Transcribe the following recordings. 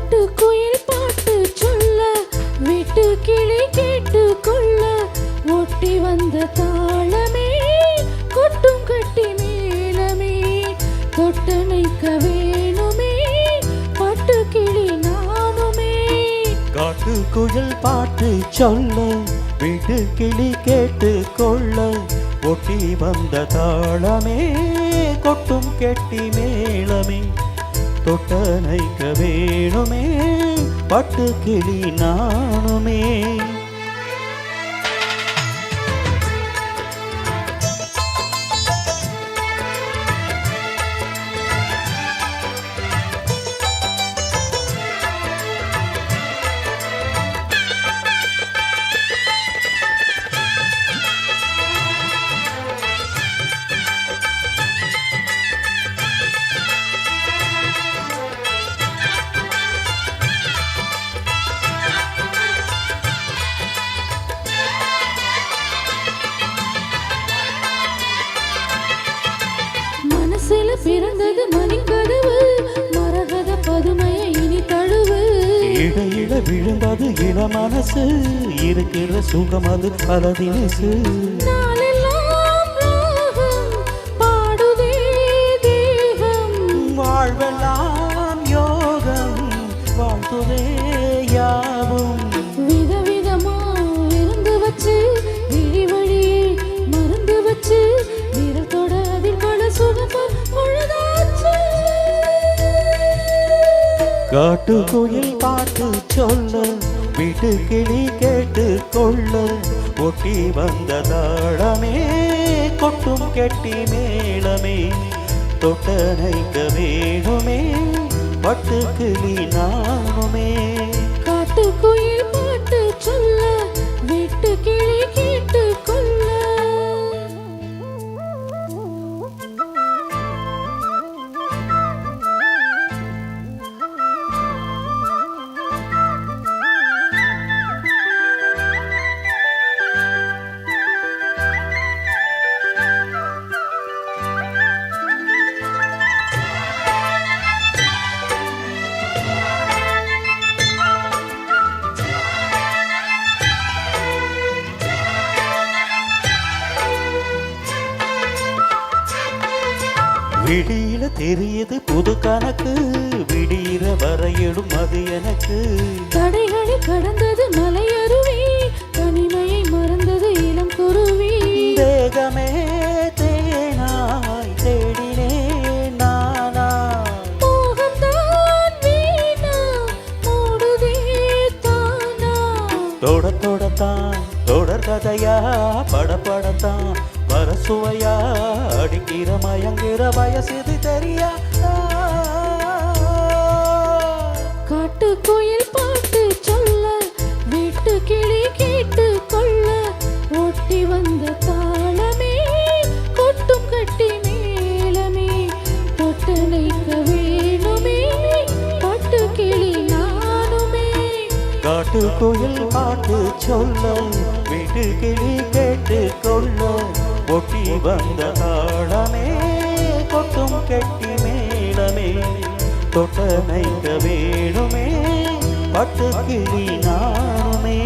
காட்டுக்குயில் பாட்டு சொல்ல வீட்டு கிளி கேட்டு கொள்ள ஒட்டி வந்த தாளமே கொட்டும் கட்டி மேளமே தொட்டணைக்க வேணுமே பட்டு கிளி நானுமே. காட்டுக்குயில் பாட்டு சொல்ல வீட்டு கிளி கேட்டு கொள்ள ஒட்டி வந்த தாளமே கொட்டும் கெட்டி மேளமே தொட்டணைக்க வேணுமே பட்டு கிளி நானுமே. பிறந்தது மணிக்கதவு மரகத பதுமையை இனி தழுவு இடையில விழுந்தது இள மனசு இருக்கிற சுகம் அது பல தினசு பாடுதே தேகம் வாழ்வெல்லாம் யோகம் வாழ்த்துதே யாவும் விதவிதமா இருந்து வச்சு விழி வழியே மருந்து வச்சு வீரத்தோட அதில் பல சுகம் காட்டுக்குயில் பாட்டு சொல்ல வீட்டு கிளி கேட்டு கொள்ள ஒட்டி வந்த தாளமே கொட்டும் கெட்டி மேளமே தொட்டணைக்க வேணுமே பட்டு கிளி நானுமே. காட்டுக்குயில் பாட்டு சொல்ல வீட்டு கிளி கேட்டு கொள்ள. விடியில தெரியுது புது கணக்கு விடியிற வரையிடும் அது எனக்கு தடைகளை கடந்தது மலையருவி தனிமையை மறந்தது இளம் குருவி தேகமே தேனாய் தேடினே நானா மோகம்தான் வீணா மூடுதே தானா தொட தொடத்தான் தொடர் கதையா படப்படத்தான் பரசுவையா அடிக்கிற மயங்கிற வயசுது தெரியா. காட்டுக்குயில் பாட்டு சொல்ல வீட்டு கிளி கேட்டு கொள்ள ஒட்டி வந்த தாளமே கொட்டும் கட்டி மேளமே தொட்டணைக்க வேணுமே பட்டு கிளி நானுமே. காட்டுக்குயில் பாட்டு சொல்ல வீட்டு கிளி கேட்டு கொள்ள ஒட்டி வந்த தாளமே கொட்டும் கெட்டி மேளமே தொட்டணைக்க வேணுமே பட்டு கிளி நானுமே.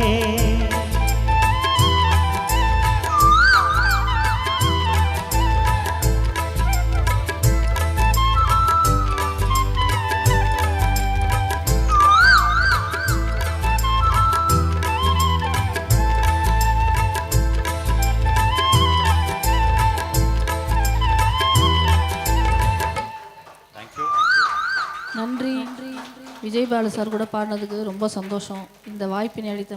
நன்றி. விஜய் பாலு சார் கூட பாடினதுக்கு ரொம்ப சந்தோஷம். இந்த வாய்ப்பினை அளித்த